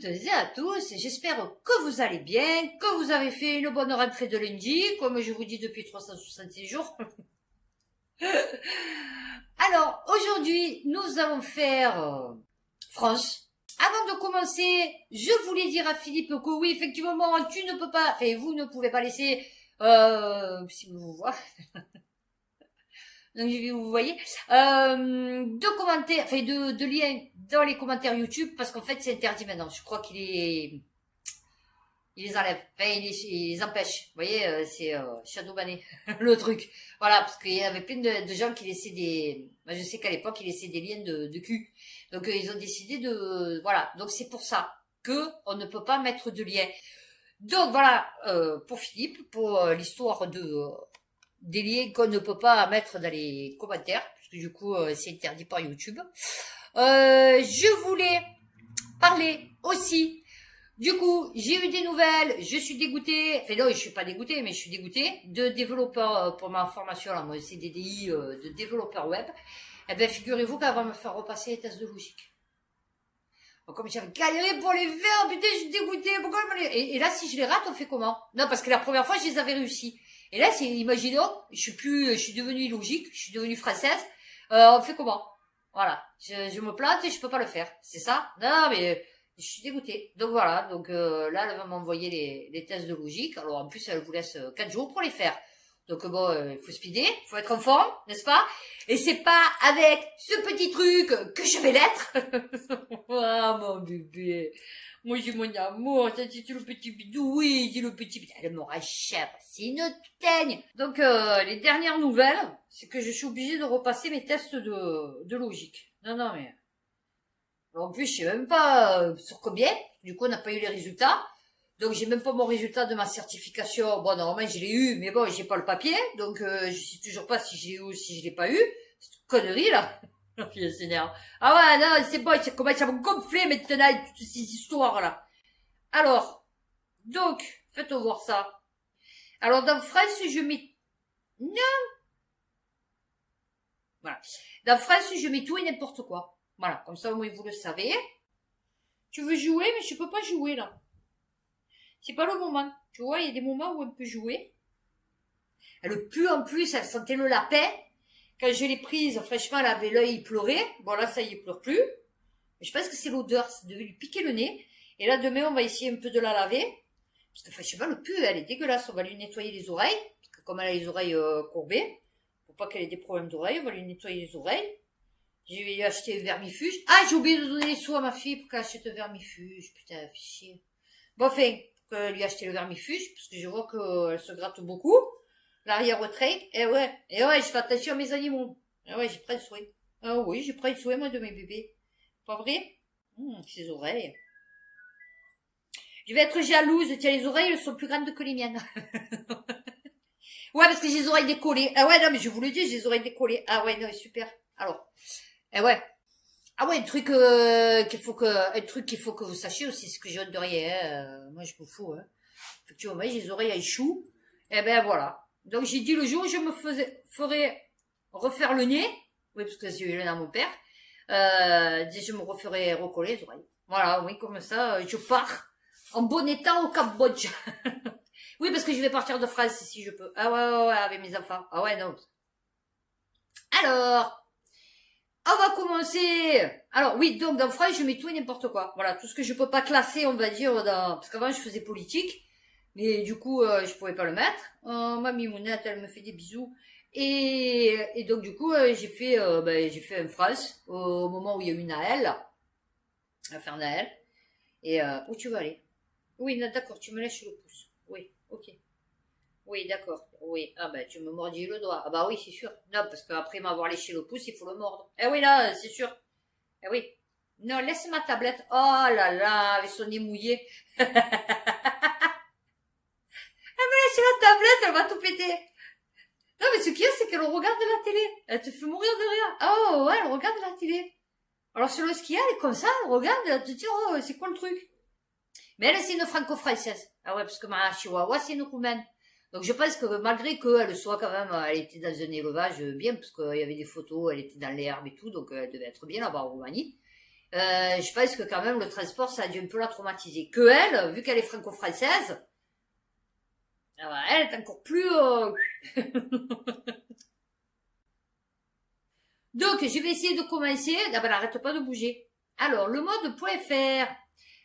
toutes et à tous, j'espère que vous allez bien, que vous avez fait une bonne rentrée de lundi, comme je vous dis depuis 366 jours. Alors, aujourd'hui, nous allons faire France. Avant de commencer, je voulais dire à Philippe que oui, effectivement, tu ne peux pas, enfin, vous ne pouvez pas laisser, si vous voyez, donc vous voyez, de commentaires, enfin de liens dans les commentaires YouTube, parce qu'en fait c'est interdit maintenant. Je crois il les enlève, enfin il les empêche. Vous voyez, c'est shadowbanné le truc. Voilà, parce qu'il y avait plein de gens qui laissaient des, moi, je sais qu'à l'époque ils laissaient des liens de cul. Donc ils ont décidé de, voilà. Donc c'est pour ça que on ne peut pas mettre de lien. Donc voilà, pour Philippe, pour l'histoire des liens qu'on ne peut pas mettre dans les commentaires, parce que du coup c'est interdit par YouTube. Je voulais parler aussi, du coup j'ai eu des nouvelles, je suis dégoûtée, enfin non je suis pas dégoûtée mais je suis dégoûtée de développeur pour ma formation là, moi CDDI de développeur web. Eh ben figurez-vous qu'elle va me faire repasser les tests de logique. Donc, comme j'avais galéré pour les faire, putain je suis dégoûtée, pourquoi et là si je les rate on fait comment? Non parce que la première fois je les avais réussi. Et là, c'est, imaginons, je suis devenue illogique, je suis devenue française, on fait comment? Voilà. Je me plante et je peux pas le faire. C'est ça? Non, mais, je suis dégoûtée. Donc voilà. Donc, là, elle va m'envoyer les tests de logique. Alors, en plus, elle vous laisse 4 jours pour les faire. Donc bon, il faut speeder, il faut être en forme, n'est-ce pas? Et c'est pas avec ce petit truc que je vais l'être. Ah, mon bébé. Moi, j'ai mon amour, ça, c'est le petit bidou, oui, c'est le petit bidou. Elle me rachète, c'est une teigne. Donc, les dernières nouvelles, c'est que je suis obligée de repasser mes tests de logique. Non, mais... En plus, je sais même pas sur combien. Du coup, on n'a pas eu les résultats. Donc, j'ai même pas mon résultat de ma certification. Bon, normalement, je l'ai eu, mais bon, j'ai pas le papier. Donc, je sais toujours pas si je l'ai eu ou si je l'ai pas eu. C'est une connerie, là. Puis s'énerve. Ah ouais, non, c'est bon, ça commence à me gonfler maintenant, toutes ces histoires-là. Alors, donc, faites voir ça. Alors, dans France, je mets... Non. Voilà. Dans France, je mets tout et n'importe quoi. Voilà, comme ça, au moins, vous le savez. Tu veux jouer, mais je peux pas jouer, là. C'est pas le moment. Tu vois, il y a des moments où on peut jouer. Elle pue en plus, elle sentait le lapin. Quand je l'ai prise, franchement, elle avait l'œil, il pleurait. Bon, là, ça y est, il pleure plus. Mais je pense que c'est l'odeur, ça devait lui piquer le nez. Et là, demain, on va essayer un peu de la laver. Parce que franchement, le pu, elle est dégueulasse. On va lui nettoyer les oreilles. Parce que comme elle a les oreilles courbées, pour pas qu'elle ait des problèmes d'oreilles, on va lui nettoyer les oreilles. Je vais lui acheter un vermifuge. Ah, j'ai oublié de donner les sous à ma fille pour qu'elle achète un vermifuge. Putain, fichier. Bon, enfin, pour lui acheter le vermifuge, parce que je vois qu'elle se gratte beaucoup. L'arrière-retraite. Eh ouais, je fais attention à mes animaux. Eh ouais, j'ai pris le soin. Ah oui, j'ai pris le soin, moi, de mes bébés. Pas vrai? Ses oreilles. Je vais être jalouse. Tiens, les oreilles, elles sont plus grandes que les miennes. Ouais, parce que j'ai les oreilles décollées. Ah ouais, non, mais je vous le dis, j'ai les oreilles décollées. Ah ouais, non, super. Alors. Eh ouais. Ah ouais, un truc qu'il faut que vous sachiez aussi, c'est que j'ai honte de rien. Moi, je me fous. Hein. Effectivement, j'ai les oreilles à échou. Eh ben voilà. Donc j'ai dit le jour où je me ferais refaire le nez. Oui, parce que j'ai eu le nez à mon père. Je me referai recoller les oreilles. Voilà, oui, comme ça, je pars en bon état au Cambodge. Oui, parce que je vais partir de France si je peux. Ah ouais, avec mes enfants. Ah ouais, non. Alors, on va commencer. Alors oui, donc dans France, je mets tout et n'importe quoi. Voilà, tout ce que je peux pas classer, on va dire, parce qu'avant, je faisais politique. Mais du coup, je pouvais pas le mettre. Ma mimounette, elle me fait des bisous. Et donc du coup, j'ai fait un France au moment où il y a eu Naël. On va faire Naël. Et où tu veux aller? Oui, non, d'accord, tu me lèches le pouce. Oui, ok. Oui, d'accord. Oui. Ah ben, tu me mordis le doigt. Ah bah oui, c'est sûr. Non, parce qu'après m'avoir léché le pouce, il faut le mordre. Eh oui, là, c'est sûr. Eh oui. Non, laisse ma tablette. Oh là là, avec son nez mouillé. Elle me lèche la tablette, elle va tout péter. Non, mais ce qu'il y a, c'est qu'elle regarde la télé. Elle te fait mourir de rire. Oh, ouais, elle regarde la télé. Alors, sur le ski, elle est comme ça, elle regarde, elle te dit, oh, c'est quoi le truc? Mais elle, c'est une franco-française. Ah ouais, parce que ma chihuahua, c'est une roumaine. Donc, je pense que malgré qu'elle soit quand même, elle était dans un élevage bien, parce qu'il y avait des photos, elle était dans les herbes et tout, donc elle devait être bien là-bas en Roumanie. Je pense que quand même le transport, ça a dû un peu la traumatiser. Que elle, vu qu'elle est franco-française, elle est encore plus... Donc, je vais essayer de commencer. Ah ben, elle n'arrête pas de bouger. Alors, le mode .fr.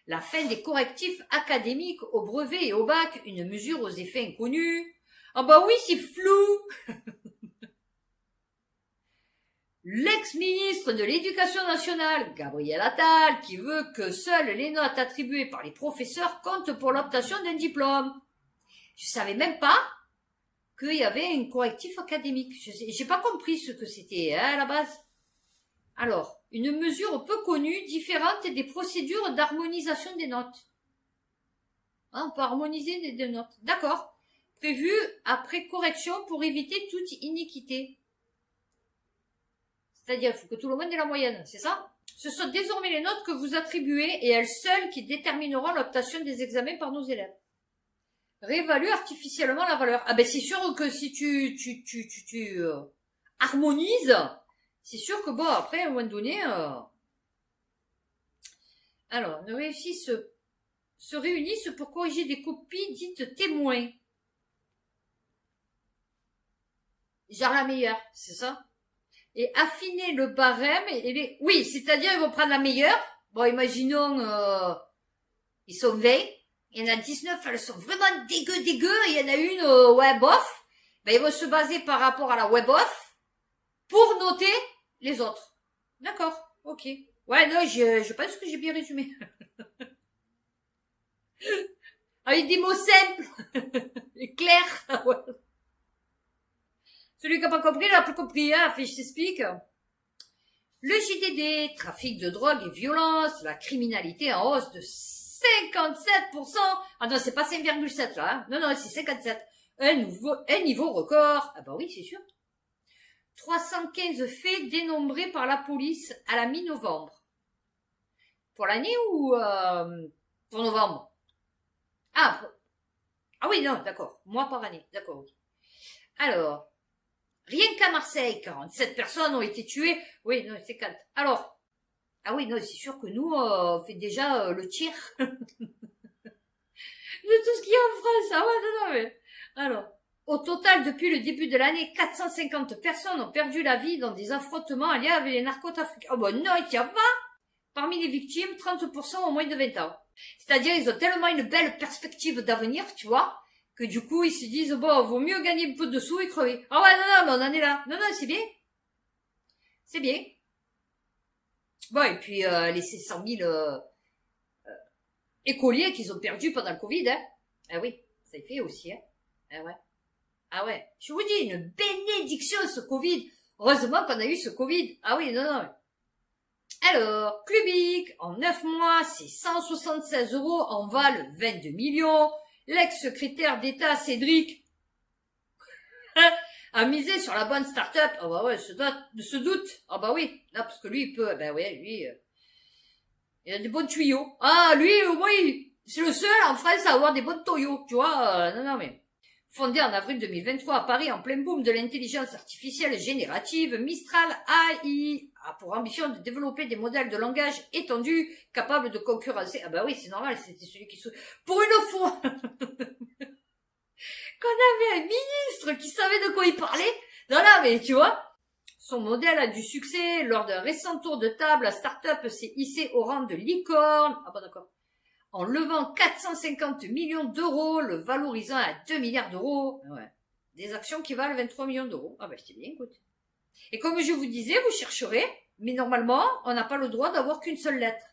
La fin des correctifs académiques au brevet et au bac, une mesure aux effets inconnus. Ah bah oui, c'est flou. L'ex-ministre de l'Éducation nationale, Gabriel Attal, qui veut que seules les notes attribuées par les professeurs comptent pour l'obtention d'un diplôme. Je savais même pas qu'il y avait un correctif académique. J'ai pas compris ce que c'était à la base. Alors, une mesure peu connue, différente des procédures d'harmonisation des notes. On peut harmoniser les deux notes. D'accord. Prévu après correction pour éviter toute iniquité. C'est-à-dire, il faut que tout le monde ait la moyenne, c'est ça? Ce sont désormais les notes que vous attribuez et elles seules qui détermineront l'obtention des examens par nos élèves. Réévalue artificiellement la valeur. Ah ben c'est sûr que si tu harmonises, c'est sûr que bon, après, à un moment donné... Alors, se réunissent pour corriger des copies dites témoins. Genre la meilleure, c'est ça? Et affiner le barème et les... Oui, c'est-à-dire ils vont prendre la meilleure. Bon, imaginons, ils sont 20. Il y en a 19, elles sont vraiment dégueu. Et il y en a une, ouais, bof. Ben, ils vont se baser par rapport à la web off pour noter les autres. D'accord, ok. Ouais, non, je pense que j'ai bien résumé. Avec des mots simples et clairs. Celui qui n'a pas compris, il n'a pas compris, hein. Fait, je t'explique. Le JDD, trafic de drogue et violence, la criminalité en hausse de 57%. Ah non, c'est pas 5,7 là, hein. Non, c'est 57. Un niveau record. Ah bah oui, c'est sûr. 315 faits dénombrés par la police à la mi-novembre. Pour l'année ou pour novembre? Ah oui, non, d'accord. Mois par année, d'accord, oui. Alors, rien qu'à Marseille, 47 personnes ont été tuées. Oui, non, c'est 4. Alors, ah oui, non, c'est sûr que nous, on fait déjà le tir de tout ce qu'il y a en France. Ah ouais, non, mais... Alors, au total, depuis le début de l'année, 450 personnes ont perdu la vie dans des affrontements liés avec les narcotrafiquants. Oh bon, non, il y a 20. Parmi les victimes, 30% ont moins de 20 ans. C'est-à-dire, ils ont tellement une belle perspective d'avenir, tu vois, que du coup, ils se disent, bon, vaut mieux gagner un peu de sous et crever. Ah ouais, non, mais on en est là. Non, c'est bien. C'est bien. Bon, et puis, les 600 000 écoliers qu'ils ont perdus pendant le Covid, hein. Ah oui, ça y fait aussi, hein. Ah ouais. Ah ouais. Je vous dis, une bénédiction, ce Covid. Heureusement qu'on a eu ce Covid. Ah oui, non. Alors, Clubic, en 9 mois, c'est 176 € en valent 22 millions. L'ex-secrétaire d'État Cédric a misé sur la bonne start-up. Ah bah ouais, se doute. Ah bah oui, là, parce que lui, il peut, ben ouais, lui, il a des bons tuyaux. Ah, lui, au moins, c'est le seul en France à avoir des bons tuyaux, tu vois. Non, mais... Fondé en avril 2023 à Paris en plein boom de l'intelligence artificielle générative, Mistral AI a pour ambition de développer des modèles de langage étendus capables de concurrencer. Ah bah oui, c'est normal, c'était celui qui... Pour une fois qu'on avait un ministre qui savait de quoi il parlait. Non, mais tu vois, son modèle a du succès. Lors d'un récent tour de table, la start-up s'est hissée au rang de licorne. Ah bah d'accord. En levant 450 millions d'euros, le valorisant à 2 milliards d'euros. Ouais. Des actions qui valent 23 millions d'euros. Ah ben, c'est bien, écoute. Et comme je vous disais, vous chercherez, mais normalement, on n'a pas le droit d'avoir qu'une seule lettre.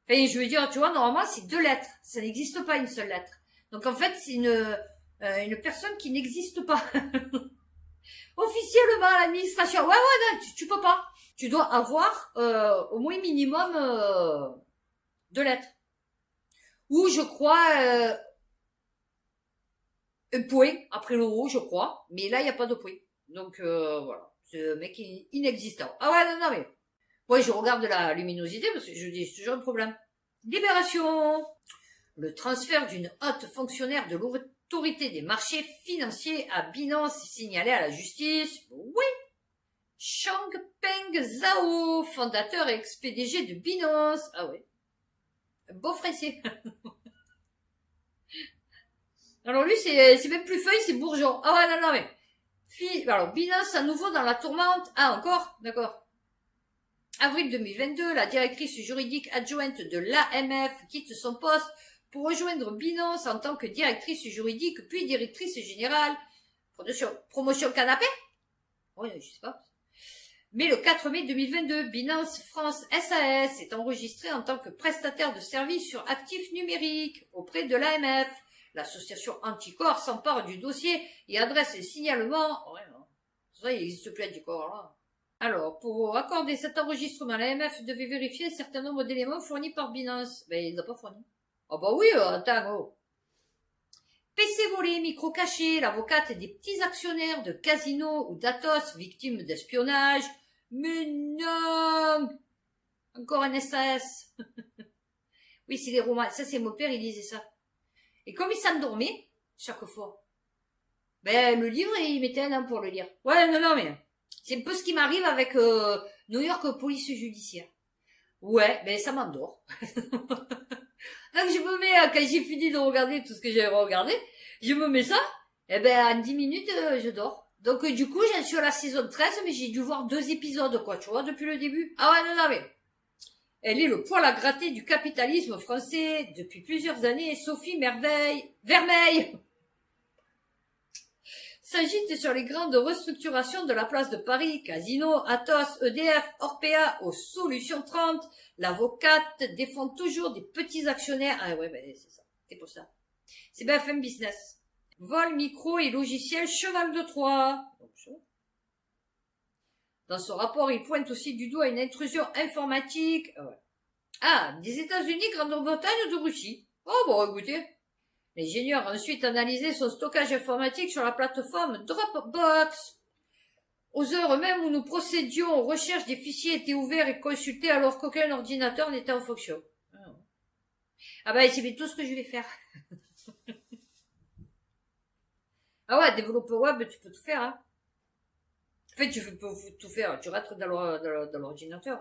Enfin, je veux dire, tu vois, normalement, c'est 2 lettres. Ça n'existe pas une seule lettre. Donc, en fait, c'est une personne qui n'existe pas. Officiellement, l'administration. Ouais, non, tu peux pas. Tu dois avoir, au moins minimum, 2 lettres. Ou je crois un point après l'euro, je crois. Mais là, il n'y a pas de point. Donc voilà, c'est un mec inexistant. Ah ouais, non, mais... Ouais, je regarde la luminosité parce que je dis, c'est toujours un problème. Libération. Le transfert d'une haute fonctionnaire de l'autorité des marchés financiers à Binance signalé à la justice. Oui. Changpeng Zhao, fondateur et ex-PDG de Binance. Ah ouais. Beau français. Alors lui, c'est même plus feuille, c'est bourgeon. Ah ouais, non, mais... Alors, Binance à nouveau dans la tourmente. Ah, encore? D'accord. Avril 2022, la directrice juridique adjointe de l'AMF quitte son poste pour rejoindre Binance en tant que directrice juridique puis directrice générale. Promotion canapé? Oui, je sais pas. Mais le 4 mai 2022, Binance France SAS est enregistré en tant que prestataire de services sur actifs numériques auprès de l'AMF. L'association Anticorps s'empare du dossier et adresse les signalements. Ouais, non. Ça, il n'existe plus Anticorps, là. Alors, pour accorder cet enregistrement, l'AMF devait vérifier un certain nombre d'éléments fournis par Binance. Ben, il n'a pas fourni. Ah bah oui, attends, oh. PC volé, micro caché, l'avocate des petits actionnaires de Casino ou d'Atos, victimes d'espionnage. Mais non! Encore un SAS. Oui, c'est des romans. Ça, c'est mon père, il lisait ça. Et comme il s'endormait, chaque fois, ben, le livre, il mettait un an pour le lire. Ouais, non, mais c'est un peu ce qui m'arrive avec New York Police Judiciaire. Ouais, ben, ça m'endort. Donc, je me mets, quand j'ai fini de regarder tout ce que j'avais regardé, je me mets ça, et ben, en 10 minutes, je dors. Donc, du coup, j'en suis à la saison 13, mais j'ai dû voir 2 épisodes, quoi, tu vois, depuis le début. Ah ouais, non, mais... Elle est le poil à gratter du capitalisme français depuis plusieurs années. Sophie Vermeil s'agite sur les grandes restructurations de la place de Paris, Casino, Atos, EDF, Orpea, aux Solutions 30. L'avocate défend toujours des petits actionnaires. Ah ouais, ben c'est ça, c'est pour ça. C'est BFM Business. Vol, micro et logiciel cheval de Troie. Dans son rapport, il pointe aussi du doigt une intrusion informatique. Des États-Unis, Grande-Bretagne ou de Russie. Oh, bon, écoutez. L'ingénieur a ensuite analysé son stockage informatique sur la plateforme Dropbox. Aux heures même où nous procédions aux recherches, des fichiers étaient ouverts et consultés alors qu'aucun ordinateur n'était en fonction. Ah bah, c'est bien tout ce que je vais faire. Ah ouais, développeur web, tu peux tout faire, hein. En fait, tu peux tout faire. Tu rentres dans l'ordinateur.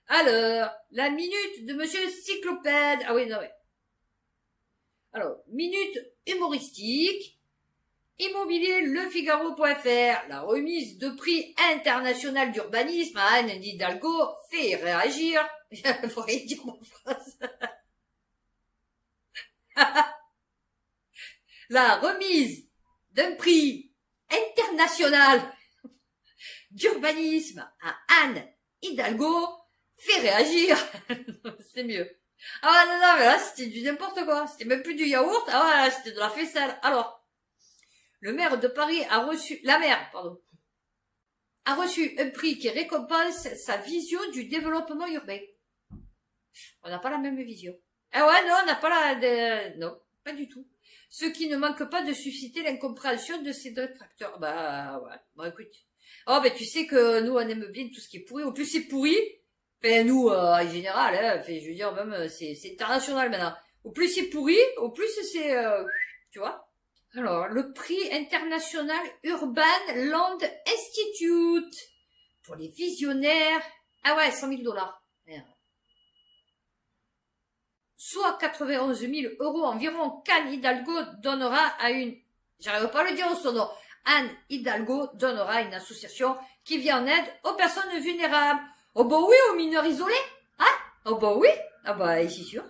Alors, la minute de Monsieur Cyclopède. Ah oui, non, ouais. Alors, minute humoristique. Immobilier lefigaro.fr. La remise de prix international d'urbanisme à Anne Hidalgo fait réagir. Il faudrait dire mon phrase. La remise d'un prix international d'urbanisme à Anne Hidalgo fait réagir. C'est mieux. Ah non, mais là, c'était du n'importe quoi. C'était même plus du yaourt. Ah ouais, c'était de la faisselle. Alors, la maire de Paris a reçu un prix qui récompense sa vision du développement urbain. On n'a pas la même vision. Ah ouais, non, on n'a pas non, pas du tout. Ce qui ne manque pas de susciter l'incompréhension de ses détracteurs. Bah ouais, bon écoute. Oh ben tu sais que nous on aime bien tout ce qui est pourri. Au plus c'est pourri, enfin nous en général, hein, enfin, je veux dire même c'est international maintenant. Au plus c'est pourri, au plus c'est tu vois. Alors le prix international Urban Land Institute pour les visionnaires. Ah ouais, 100 000 $. Merde. Soit 91 000 € environ qu'Anne Hidalgo donnera à une, j'arrive pas à le dire au son nom, Anne Hidalgo donnera à une association qui vient en aide aux personnes vulnérables. Oh bah oui, aux mineurs isolés, hein? Oh bah oui, ah bah c'est sûr.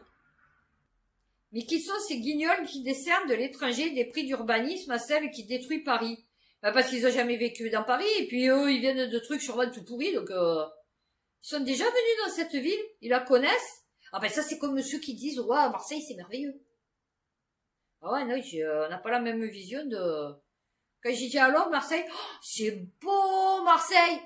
Mais qui sont ces guignols qui décernent de l'étranger des prix d'urbanisme à celles qui détruisent Paris? Bah parce qu'ils ont jamais vécu dans Paris, et puis eux, ils viennent de trucs sûrement tout pourris, donc ils sont déjà venus dans cette ville, ils la connaissent. Ah ben ça c'est comme ceux qui disent ouais Marseille c'est merveilleux. Ah ouais non on n'a pas la même vision de. Quand j'ai dit alors Marseille, oh, c'est beau Marseille.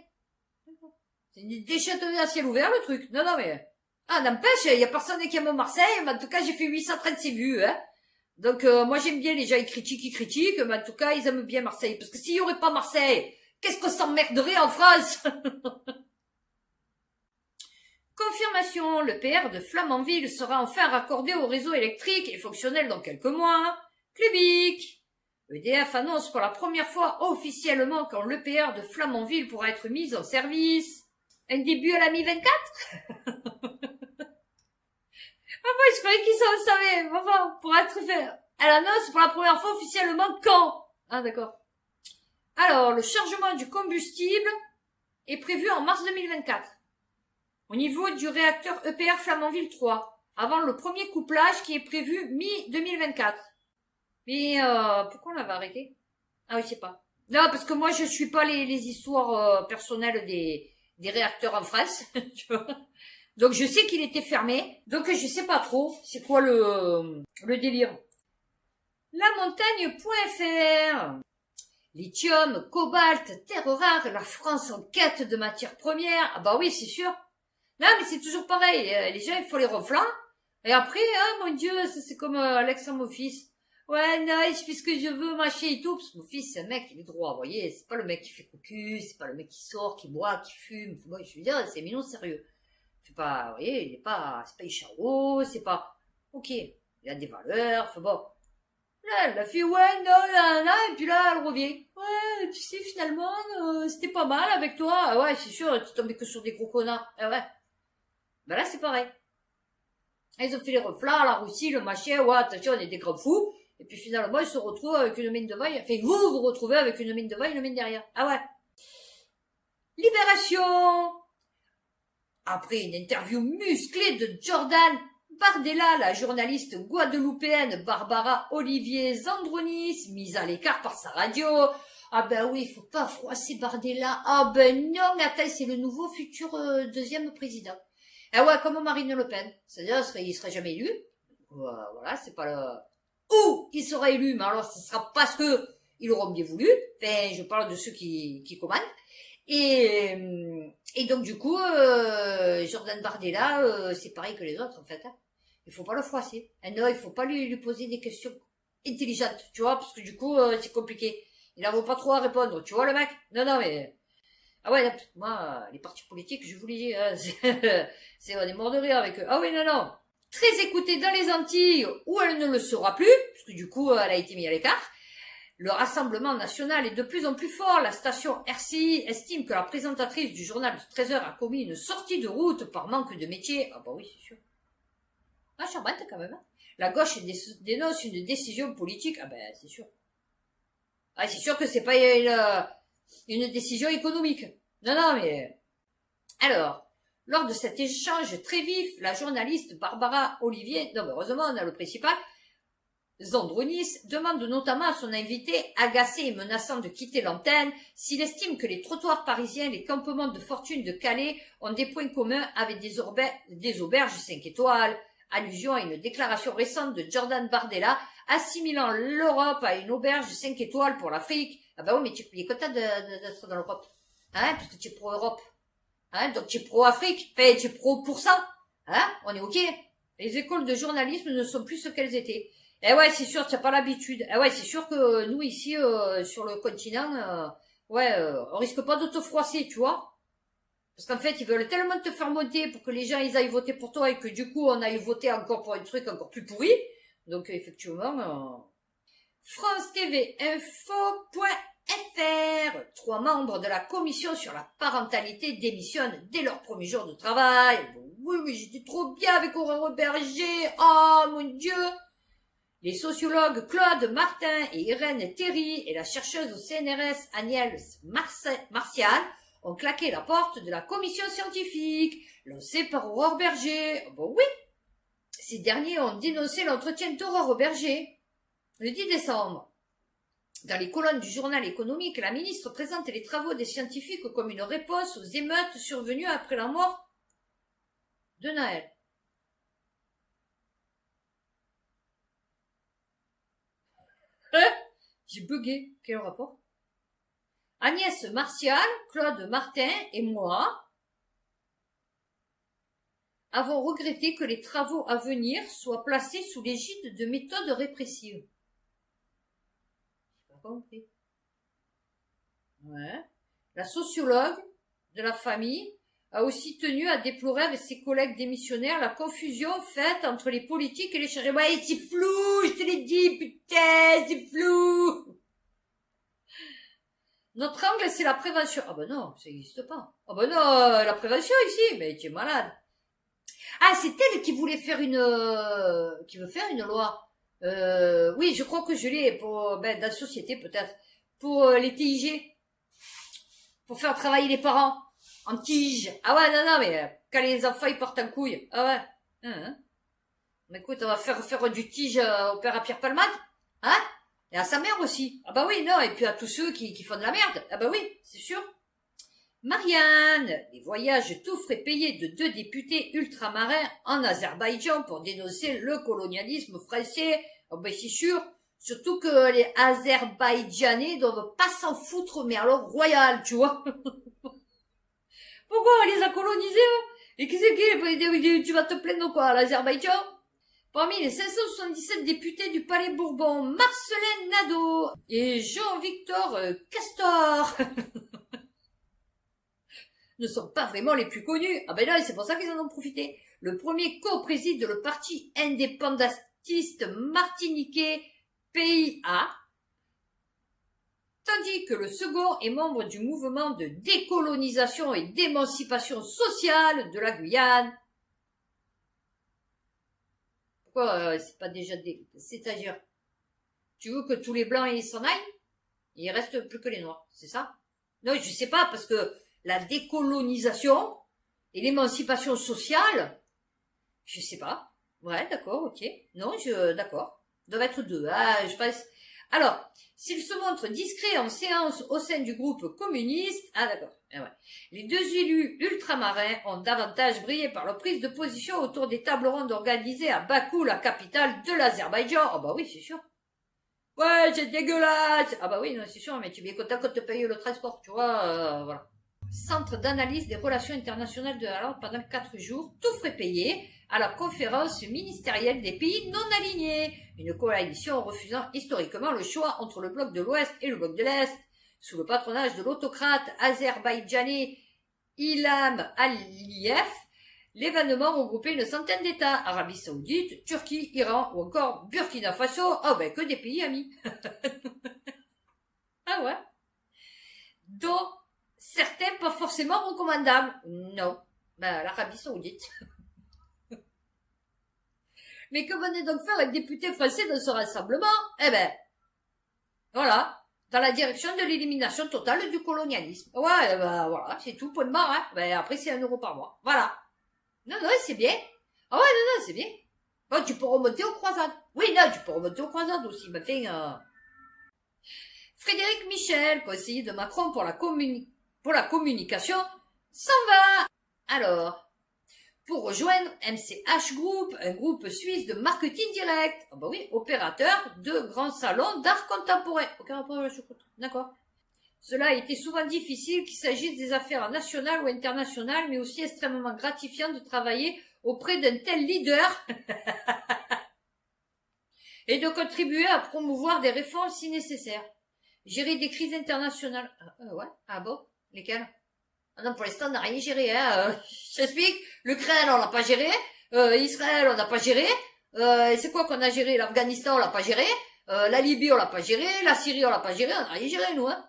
C'est des châteaux à ciel ouvert le truc. Non mais n'empêche il y a personne qui aime Marseille, mais en tout cas j'ai fait 836 vues hein. Donc moi j'aime bien les gens ils critiquent, mais en tout cas ils aiment bien Marseille parce que s'il y aurait pas Marseille, qu'est-ce qu'on s'emmerderait en France. Confirmation, le PR de Flamanville sera enfin raccordé au réseau électrique et fonctionnel dans quelques mois. Clubic. EDF annonce pour la première fois officiellement quand l'EPR de Flamanville pourra être mis en service. Un début à la mi-24? Ah moi, je croyais qu'ils s'en savaient. Enfin, pour être fait. Elle annonce pour la première fois officiellement quand? Ah, d'accord. Alors, le chargement du combustible est prévu en mars 2024. Au niveau du réacteur EPR Flamanville 3. Avant le premier couplage qui est prévu mi-2024. Mais, pourquoi on l'avait arrêté? Ah oui, je sais pas. Non, parce que moi, je suis pas les histoires personnelles des réacteurs en France, tu vois. Donc je sais qu'il était fermé, donc je sais pas trop c'est quoi le délire. La montagne.fr. Lithium, cobalt, terres rares, la France en quête de matières premières. Ah bah oui, c'est sûr. Non, mais c'est toujours pareil. Les gens, il faut les reflants. Et après, ah mon Dieu, c'est comme Alex mon fils. Ouais, non, je fais ce que je veux, machin et tout. Parce que mon fils, c'est un mec, il est droit, vous voyez. C'est pas le mec qui fait cocu, c'est pas le mec qui sort, qui boit, qui fume. Moi, je veux dire, c'est mignon, sérieux. C'est pas, vous voyez, il est pas, c'est pas Icharo, c'est pas, ok, il a des valeurs, enfin bon. Là, la fille, ouais, non, non, non, et puis là, elle revient. Ouais, tu sais, finalement, c'était pas mal avec toi. Ah ouais, c'est sûr, tu tombais que sur des gros connards. Ah ouais. Ben là, c'est pareil. Ils ont fait les reflats, la Russie, le machin, ouais, attention, on est des grands fous. Et puis finalement, ils se retrouvent avec une mine de vaille. Enfin, vous vous retrouvez avec une mine de vaille, une mine derrière. Ah ouais. Libération. Après une interview musclée de Jordan Bardella, la journaliste guadeloupéenne Barbara Olivier Zandronis, mise à l'écart par sa radio. Ah ben oui, faut pas froisser Bardella. Ah ben non, attends, c'est le nouveau futur deuxième président. Ah ouais, comme Marine Le Pen. C'est-à-dire, il serait jamais élu. Voilà, c'est pas le... Ou il sera élu, mais alors ce sera parce que ils l'auront bien voulu. Enfin, je parle de ceux qui commandent. Et donc du coup, Jordan Bardella, c'est pareil que les autres en fait. Hein. Il faut pas le froisser. Ah non, il faut pas lui poser des questions intelligentes, tu vois, parce que du coup, c'est compliqué. Il n'en vaut pas trop à répondre, tu vois le mec. Non, non, mais ah ouais, moi, les partis politiques, je vous l'ai dit, hein, c'est on est mort de rire avec eux. Ah oui, non, non. Très écoutée dans les Antilles, où elle ne le sera plus, parce que du coup, elle a été mise à l'écart. Le Rassemblement national est de plus en plus fort. La station RCI estime que la présentatrice du journal de 13 heures a commis une sortie de route par manque de métier. Ah bah oui, c'est sûr. Ah, charmante quand même. Hein. La gauche dénonce une décision politique. Ah ben, c'est sûr. Ah, c'est sûr que c'est pas une décision économique. Non, non, mais... Alors, lors de cet échange très vif, la journaliste Barbara Olivier, non mais heureusement on a le principal, Zandronis demande notamment à son invité, agacé et menaçant de quitter l'antenne, s'il estime que les trottoirs parisiens, les campements de fortune de Calais ont des points communs avec des auberges 5 étoiles. Allusion à une déclaration récente de Jordan Bardella, assimilant l'Europe à une auberge 5 étoiles pour l'Afrique. Ah bah oui, mais tu es content d'être dans l'Europe. Hein, parce que tu es pro-Europe. Hein, donc tu es pro-Afrique. Enfin, tu es pro pour ça. Hein, on est ok. Les écoles de journalisme ne sont plus ce qu'elles étaient. Eh ouais, c'est sûr, tu n'as pas l'habitude. Eh ouais, c'est sûr que nous, ici, sur le continent, on risque pas de te froisser, tu vois. Parce qu'en fait, ils veulent tellement te faire monter pour que les gens, ils aillent voter pour toi et que du coup, on aille voter encore pour un truc encore plus pourri. Donc, effectivement, France TV Info.fr. 3 membres de la commission sur la parentalité démissionnent dès leur premier jour de travail. Bon, oui, j'étais trop bien avec Aurore Berger. Oh, mon Dieu. Les sociologues Claude Martin et Irène Théry et la chercheuse au CNRS Agnès Martial ont claqué la porte de la commission scientifique, lancée par Aurore Berger. Bon oui, ces derniers ont dénoncé l'entretien d'Aurore Berger le 10 décembre. Dans les colonnes du journal économique, la ministre présente les travaux des scientifiques comme une réponse aux émeutes survenues après la mort de Naël. J'ai bugué. Quel rapport? Agnès Martial, Claude Martin et moi avons regretté que les travaux à venir soient placés sous l'égide de méthodes répressives. J'ai pas compris. Ouais. La sociologue de la famille a aussi tenu à déplorer avec ses collègues démissionnaires la confusion faite entre les politiques et les chercheurs. Ouais, c'est flou, je te l'ai dit, putain, c'est flou. Notre angle, c'est la prévention. Ah ben non, ça n'existe pas. Ah ben non, la prévention ici, mais tu es malade. Ah, c'est elle qui voulait faire qui veut faire une loi. Oui, je crois que je l'ai pour, ben, dans la société peut-être, pour les TIG, pour faire travailler les parents en tige. Ah ouais, non, non, mais quand les enfants ils partent en couille. Ah ouais. Mais écoute, on va faire du tige au père à Pierre Palmade, hein? Et à sa mère aussi. Ah bah oui, non, et puis à tous ceux qui font de la merde. Ah bah oui, c'est sûr. Marianne, les voyages tout frais payés de 2 députés ultramarins en Azerbaïdjan pour dénoncer le colonialisme français. Oh ben c'est sûr. Surtout que les Azerbaïdjanais doivent pas s'en foutre, mais alors royal, tu vois. Pourquoi on les a colonisés, eux? Et qui c'est qui, tu vas te plaindre quoi, à l'Azerbaïdjan? Parmi les 577 députés du Palais Bourbon, Marcelin Nadeau et Jean-Victor Castor ne sont pas vraiment les plus connus. Ah ben là, c'est pour ça qu'ils en ont profité. Le premier co-préside le parti indépendantiste martiniquais PIA, tandis que le second est membre du mouvement de décolonisation et d'émancipation sociale de la Guyane. Pourquoi c'est pas déjà c'est-à-dire, tu veux que tous les blancs ils s'en aillent? Il reste plus que les noirs, c'est ça? Non, je sais pas, parce que la décolonisation et l'émancipation sociale, je sais pas. Ouais, d'accord, ok. Non, d'accord. Doivent être deux. Ah, je pense. Alors, s'il se montre discret en séance au sein du groupe communiste, ah d'accord. Ah ouais. Les deux élus ultramarins ont davantage brillé par leur prise de position autour des tables rondes organisées à Bakou, la capitale de l'Azerbaïdjan. Ah bah oui, c'est sûr. Ouais, c'est dégueulasse. Ah bah oui, non, c'est sûr, mais tu es content quand te paye le transport, tu vois, voilà. Centre d'analyse des relations internationales de la langue pendant 4 jours, tout frais payé, à la conférence ministérielle des pays non alignés. Une coalition refusant historiquement le choix entre le bloc de l'Ouest et le bloc de l'Est. Sous le patronage de l'autocrate azerbaïdjanais Ilham Aliyev, l'événement regroupait une centaine d'États, Arabie Saoudite, Turquie, Iran ou encore Burkina Faso. Ah ben que des pays amis. Ah ouais. Donc, certains pas forcément recommandables. Non. Ben, l'Arabie Saoudite. Mais que venait donc faire un député français dans ce rassemblement? Eh ben, voilà. Dans la direction de l'élimination totale du colonialisme. Ouais, ben, voilà, c'est tout, point de barre, hein. Ben, après, c'est 1 euro par mois. Voilà. Non, non, c'est bien. Ah ouais, non, non, c'est bien. Bon, tu peux remonter aux croisades. Oui, non, tu peux remonter aux croisades aussi. Mais enfin, Frédéric Michel, conseiller de Macron pour la communication, s'en va. Alors, pour rejoindre MCH Group, un groupe suisse de marketing direct. Ah bah oui, opérateur de grands salons d'art contemporain. Aucun rapport avec la chocolat. D'accord. Cela a été souvent difficile, qu'il s'agisse des affaires nationales ou internationales, mais aussi extrêmement gratifiant de travailler auprès d'un tel leader et de contribuer à promouvoir des réformes si nécessaire. Gérer des crises internationales. Ouais. Ah bon? Lesquelles? Ah non, pour l'instant, on n'a rien géré, hein. Je t'explique. L'Ukraine, on l'a pas géré. Israël, on n'a pas géré. C'est quoi qu'on a géré? L'Afghanistan, on l'a pas géré. La Libye, on l'a pas géré. La Syrie, on l'a pas géré. On n'a rien géré, nous, hein.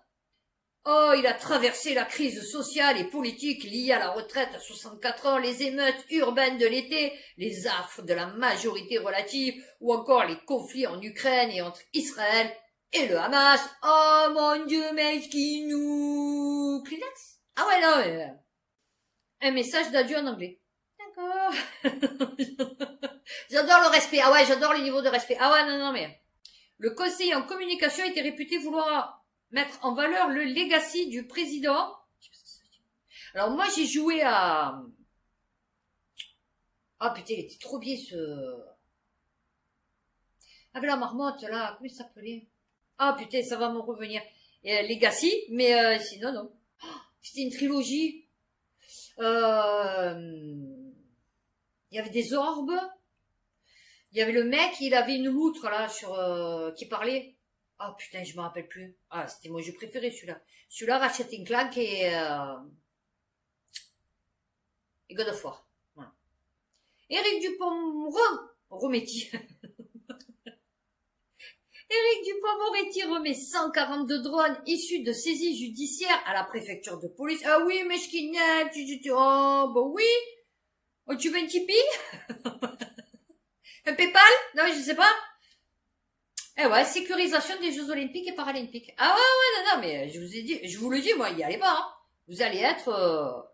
Oh, il a traversé la crise sociale et politique liée à la retraite à 64 ans, les émeutes urbaines de l'été, les affres de la majorité relative, ou encore les conflits en Ukraine et entre Israël et le Hamas. Oh mon Dieu, mais qui nous... Kleenex? Ah ouais, non, mais... Un message d'adieu en anglais. D'accord. J'adore le respect. Ah ouais, j'adore le niveau de respect. Ah ouais, non, non, mais... Le conseiller en communication était réputé vouloir mettre en valeur le legacy du président. Alors moi, j'ai joué à... Ah putain, il était trop bien ce... Avec la marmotte, là, comment il s'appelait? Ah putain, ça va me revenir. Legacy, mais sinon, non. C'était une trilogie. Il y avait des orbes. Il y avait le mec, il avait une loutre là qui parlait. Ah putain, je me rappelle plus. Ah, c'était mon jeu préféré celui-là. Celui-là, Ratchet Clank et God of War. Voilà. Éric Dupond-Moretti. Éric Dupond-Moretti remet 142 drones issus de saisies judiciaires à la préfecture de police. Ah oui, mais je kidnappe, oh, bah oui. Oh, tu veux un Tipeee? Un Paypal? Non, je sais pas. Eh ouais, sécurisation des Jeux Olympiques et Paralympiques. Ah ouais, non, mais je vous ai dit, je vous le dis, moi, y allez pas, hein. Vous allez être,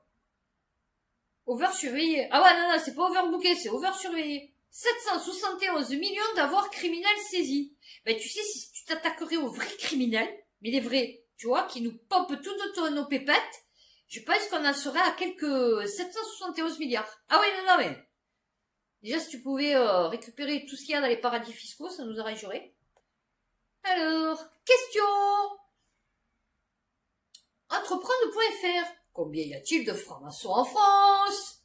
over-surveillé. Ah ouais, non, c'est pas overbooké, c'est over-surveillé. 771 millions d'avoirs criminels saisis. Ben, tu sais, si tu t'attaquerais aux vrais criminels, mais les vrais, tu vois, qui nous pompent tout de nos pépettes, je pense qu'on en serait à quelques 771 milliards. Ah oui, non, mais, déjà, si tu pouvais récupérer tout ce qu'il y a dans les paradis fiscaux, ça nous arrangerait. Alors, question. Entreprendre.fr. Combien y a-t-il de francs-maçons en France?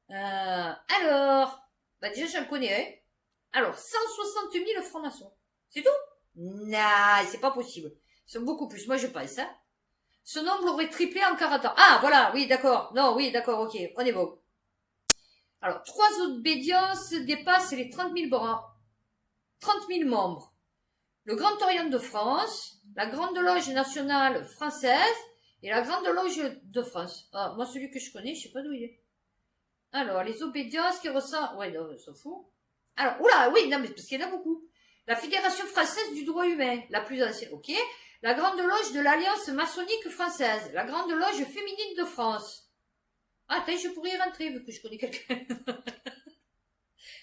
Alors, bah déjà j'en connais un. Alors, 160 000 francs-maçons. C'est tout? Non, c'est pas possible. Ils sont beaucoup plus, moi je pense. Hein. Ce nombre aurait triplé en 40 ans. Ah, voilà, oui, d'accord. Non, oui, d'accord, ok, on est bon. Alors, 3 obédiences dépassent les 30 000 bras. 30 000 membres. Le Grand Orient de France, la Grande Loge nationale française et la Grande Loge de France. Ah, moi, celui que je connais, je sais pas d'où il est. Alors, les obédiences qui ressemblent... Ouais, non, on s'en fout. Alors, oula, oui, non, mais parce qu'il y en a beaucoup. La Fédération française du droit humain, la plus ancienne, ok. La Grande Loge de l'Alliance maçonnique française. La Grande Loge féminine de France. Ah, attends, je pourrais y rentrer, vu que je connais quelqu'un.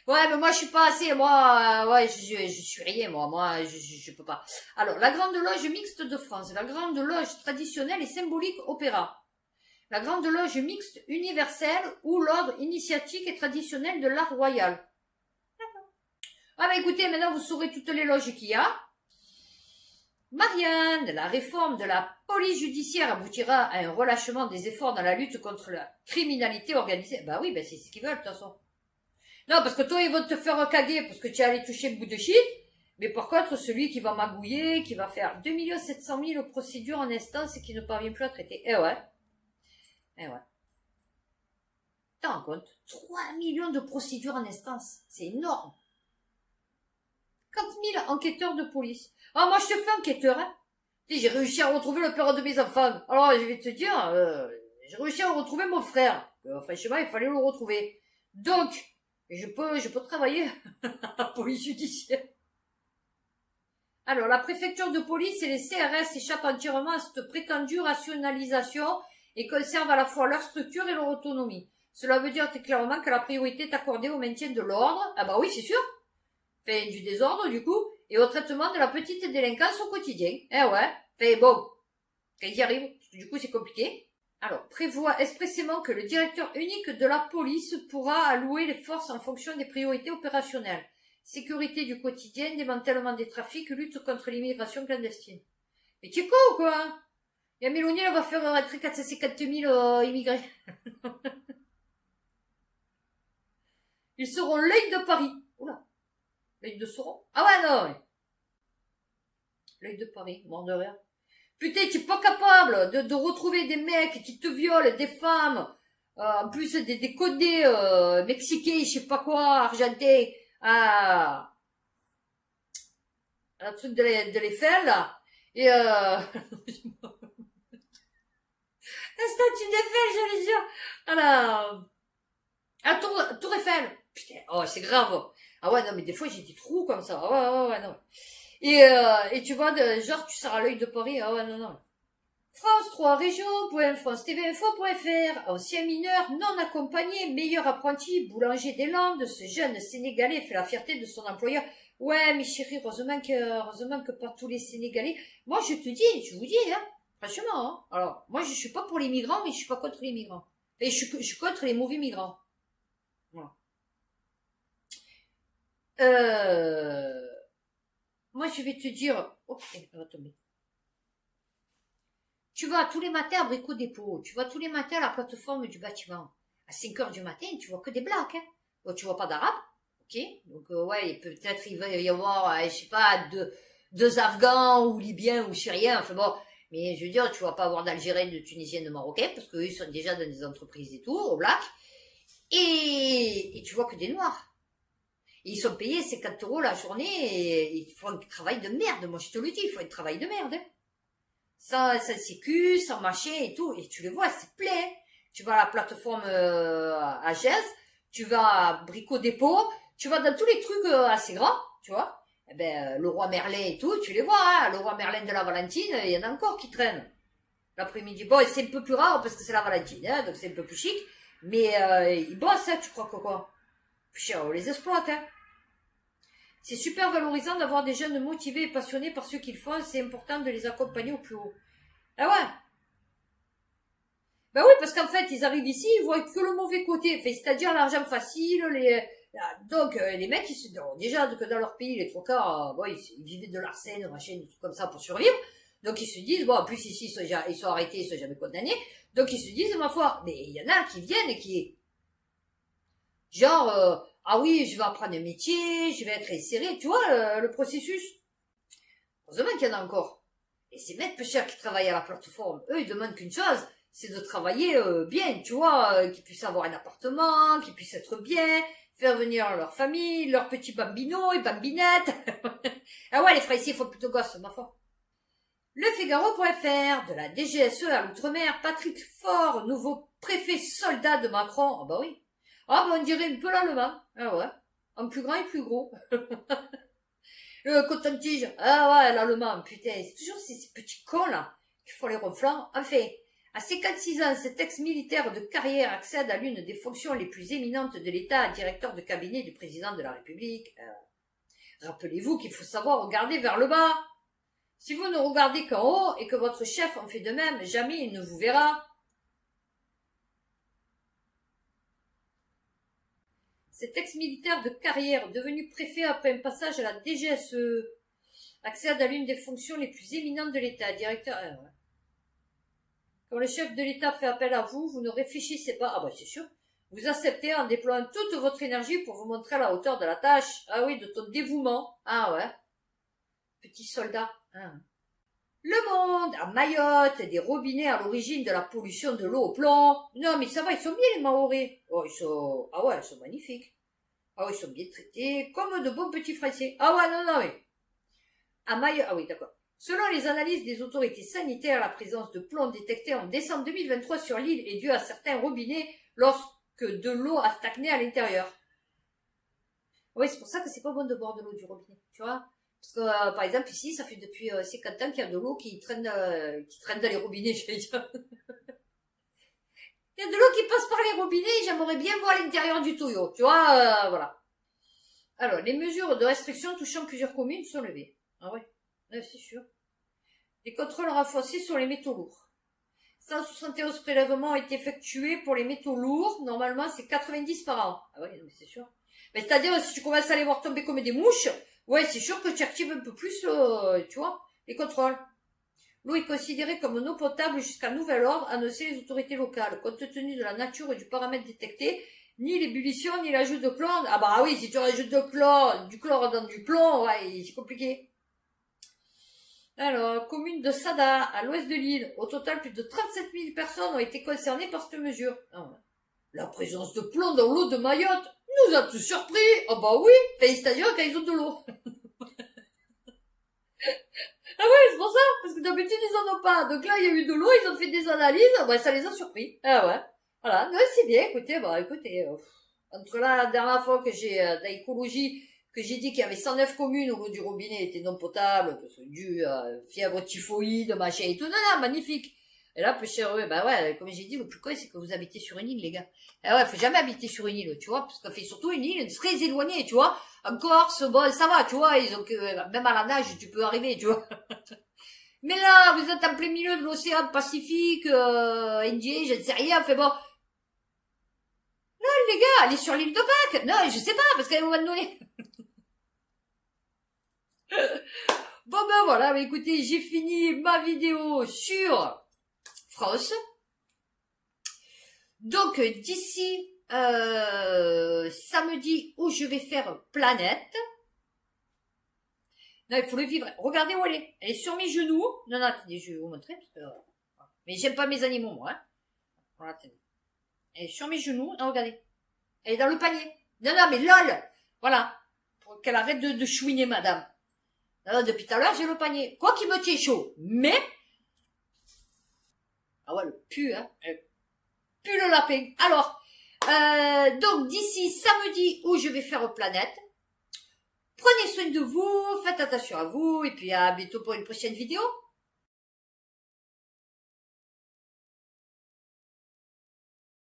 Ouais, mais moi, je suis pas assez, moi, ouais, je suis rien, moi, je peux pas. Alors, la Grande Loge mixte de France, la Grande Loge traditionnelle et symbolique opéra, la Grande Loge mixte universelle ou l'ordre initiatique et traditionnel de l'art royal. Ah, bah, écoutez, maintenant, vous saurez toutes les loges qu'il y a. Marianne, la réforme de la police judiciaire aboutira à un relâchement des efforts dans la lutte contre la criminalité organisée. Bah oui, bah c'est ce qu'ils veulent, de toute façon. Non, parce que toi, ils vont te faire caguer parce que tu es allé toucher le bout de shit. Mais par contre, celui qui va magouiller, qui va faire 2 700 000 procédures en instance et qui ne parvient plus à traiter. Eh ouais. Eh ouais. T'en rends compte? 3 millions de procédures en instance. C'est énorme. 40 000 enquêteurs de police. Ah, moi, je te fais enquêteur, hein. Tu sais, j'ai réussi à retrouver le père de mes enfants. Alors, je vais te dire, j'ai réussi à retrouver mon frère. Franchement, il fallait le retrouver. Donc, je peux travailler à police judiciaire. Alors, la préfecture de police et les CRS échappent entièrement à cette prétendue rationalisation et conservent à la fois leur structure et leur autonomie. Cela veut dire clairement que la priorité est accordée au maintien de l'ordre. Ah bah oui, c'est sûr. Fait du désordre, du coup, et au traitement de la petite délinquance au quotidien. Eh ouais. Fait bon. Quand ils y arrivent, du coup, c'est compliqué. Alors, prévoit expressément que le directeur unique de la police pourra allouer les forces en fonction des priorités opérationnelles. Sécurité du quotidien, démantèlement des trafics, lutte contre l'immigration clandestine. Mais tu es con ou quoi? Et Mélanie, elle va faire rentrer 450 000 immigrés. Ils seront l'œil de Paris. Oula. L'œil de Sauron? Ah ouais, non. L'œil de Paris, mort de rire. Putain, tu es pas capable de retrouver des mecs qui te violent, des femmes, en plus des codés mexicains, je sais pas quoi, argentés, à un truc de l'Eiffel, là. Et la statue d'Eiffel, j'allais dire. À Tour Eiffel. Putain, oh, c'est grave. Ah ouais, non, mais des fois, j'ai des trous comme ça. Ah ouais, non. Et tu vois, genre, tu sors à l'œil de Paris. Ah ouais, non. France 3 région.france-tv-info.fr. Ancien mineur non accompagné, meilleur apprenti, boulanger des Landes, ce jeune Sénégalais fait la fierté de son employeur. Ouais, mais chérie, heureusement que pas tous les Sénégalais. Moi, je vous dis, hein, franchement, hein. Alors, moi, je suis pas pour les migrants, mais je suis pas contre les migrants. Et je suis contre les mauvais migrants. Voilà. Moi, je vais te dire, ok, elle va tomber. Tu vas tous les matins à Brico Dépôt, tu vas tous les matins à la plateforme du bâtiment. À 5 heures du matin, tu vois que des blacks, hein. Bon, tu vois pas d'arabes, ok. Donc, ouais, peut-être il va y avoir, je sais pas, deux Afghans ou Libyens ou Syriens, enfin bon. Mais je veux dire, tu vas pas avoir d'Algériens, de Tunisiens, de Marocains, parce qu'eux, ils sont déjà dans des entreprises et tout, au black. Et tu vois que des Noirs. Et ils sont payés 50 euros la journée et ils font un travail de merde. Moi, je te le dis, il faut un travail de merde. Hein. Sans sécu, sans machin et tout. Et tu les vois, c'est plein. Tu vas à la plateforme à Gèze, tu vas à Brico Dépôt, tu vas dans tous les trucs assez grands, tu vois. Eh ben, le roi Merlin et tout, tu les vois, hein. Le roi Merlin de la Valentine, il y en a encore qui traînent. L'après-midi. Bon, c'est un peu plus rare parce que c'est la Valentine, hein, donc c'est un peu plus chic. Mais ils bossent, hein, tu crois que quoi? Puis on les exploite, hein. C'est super valorisant d'avoir des jeunes motivés et passionnés par ce qu'ils font. C'est important de les accompagner au plus haut. Ah ouais. Ben oui, parce qu'en fait, ils arrivent ici, ils voient que le mauvais côté. Enfin, c'est-à-dire l'argent facile, donc les mecs, déjà que dans leur pays, les trois quarts, bon, ils vivaient de l'arsène, machin, des trucs comme ça pour survivre. Donc ils se disent, bon, en plus ici, ils sont arrêtés, ils sont jamais condamnés. Donc ils se disent, ma foi, mais il y en a qui viennent et qui, genre, ah oui, je vais apprendre un métier, je vais être inséré, tu vois, le processus. Heureusement qu'il y en a encore. Et ces mecs peu chers qui travaillent à la plateforme, eux, ils demandent qu'une chose, c'est de travailler bien, tu vois, qu'ils puissent avoir un appartement, qu'ils puissent être bien, faire venir leur famille, leurs petits bambinos et bambinettes. Ah ouais, les Français font plutôt gosse, ma foi. Le Figaro.fr, de la DGSE à l'outre-mer, Patrick Faure, nouveau préfet soldat de Macron. Ah bah oui. Ah bah on dirait un peu l'allemand. Ah ouais. En plus grand et plus gros. Le coton-tige. Ah ouais, l'allemand. Putain, c'est toujours ces petits cons là qui font les ronflants. Enfin, à 56 ans, cet ex-militaire de carrière accède à l'une des fonctions les plus éminentes de l'État, directeur de cabinet du président de la République. Rappelez-vous qu'il faut savoir regarder vers le bas. Si vous ne regardez qu'en haut et que votre chef en fait de même, jamais il ne vous verra. Cet ex-militaire de carrière, devenu préfet après un passage à la DGSE, accède à l'une des fonctions les plus éminentes de l'État, directeur... ouais. Quand le chef de l'État fait appel à vous, vous ne réfléchissez pas. Ah bah c'est sûr. Vous acceptez en déployant toute votre énergie pour vous montrer à la hauteur de la tâche. Ah oui, de ton dévouement. Ah ouais. Petit soldat. Ah. Le Monde, à Mayotte, des robinets à l'origine de la pollution de l'eau au plomb. Non, mais ça va, ils sont bien les Maoris. Oh, ah ouais, ils sont magnifiques. Ah ouais, ils sont bien traités, comme de bons petits Français. Ah ouais, non, non, oui. À Mayotte, ah oui, d'accord. Selon les analyses des autorités sanitaires, la présence de plomb détectée en décembre 2023 sur l'île est due à certains robinets lorsque de l'eau a stagné à l'intérieur. Oui, c'est pour ça que c'est pas bon de boire de l'eau du robinet, tu vois. Parce que, par exemple, ici, ça fait depuis 50 ans qu'il y a de l'eau qui traîne dans les robinets, je vais dire. Il y a de l'eau qui passe par les robinets, j'aimerais bien voir l'intérieur du tuyau, tu vois, voilà. Alors, les mesures de restriction touchant plusieurs communes sont levées. Ah ouais, c'est sûr. Les contrôles renforcés sur les métaux lourds. 171 prélèvements ont été effectués pour les métaux lourds. Normalement, c'est 90 par an. Ah ouais, c'est sûr. Mais c'est-à-dire, si tu commences à les voir tomber comme des mouches, ouais, c'est sûr que tu actives un peu plus, tu vois, les contrôles. L'eau est considérée comme une eau potable jusqu'à nouvel ordre, annoncé les autorités locales, compte tenu de la nature et du paramètre détecté, ni l'ébullition, ni l'ajout de chlore. Ah bah oui, si tu rajoutes du chlore dans du plomb, ouais, c'est compliqué. Alors, commune de Sada, à l'ouest de l'île. Au total, plus de 37 000 personnes ont été concernées par cette mesure. Ah ouais. La présence de plomb dans l'eau de Mayotte nous a tous surpris. Ah bah oui, c'est-à-dire quand ils ont de l'eau. Ah ouais, c'est pour ça, parce que d'habitude ils en ont pas. Donc là, il y a eu de l'eau, ils ont fait des analyses, bah ça les a surpris. Ah ouais. Voilà, non, c'est bien, écoutez, entre la dernière fois que j'ai, d'écologie, que j'ai dit qu'il y avait 109 communes où l'eau du robinet était non potable, parce que dû à fièvre typhoïde, machin et tout, non, magnifique. Et là, peu cher, bah ouais, comme j'ai dit, le plus con, c'est que vous habitez sur une île, les gars. Ah ouais, faut jamais habiter sur une île, tu vois, parce qu'on fait surtout une île très éloignée, tu vois. En Corse, bon, ça va, tu vois, ils ont que, même à la nage, tu peux arriver, tu vois. Mais là, vous êtes en plein milieu de l'océan Pacifique, Indien, je ne sais rien, fait bon. Non, les gars, allez sur l'île de Pâques. Non, je sais pas, parce qu'à un moment donné. Bon ben voilà, écoutez, j'ai fini ma vidéo sur France. Donc d'ici samedi où je vais faire Planète. Non, il faut le vivre. Regardez où elle est. Elle est sur mes genoux. Non, attendez, je vais vous montrer. Parce que... Mais j'aime pas mes animaux, moi. Hein. Voilà, attendez. Elle est sur mes genoux. Ah, regardez. Elle est dans le panier. Non, mais lol. Voilà. qu'elle arrête de chouiner, madame. Depuis tout à l'heure, j'ai le panier. Quoi qu'il me tient chaud. Mais, ah ouais, le pu, hein. Pue le lapin. Alors, donc d'ici samedi où je vais faire Planète, prenez soin de vous, faites attention à vous, et puis à bientôt pour une prochaine vidéo.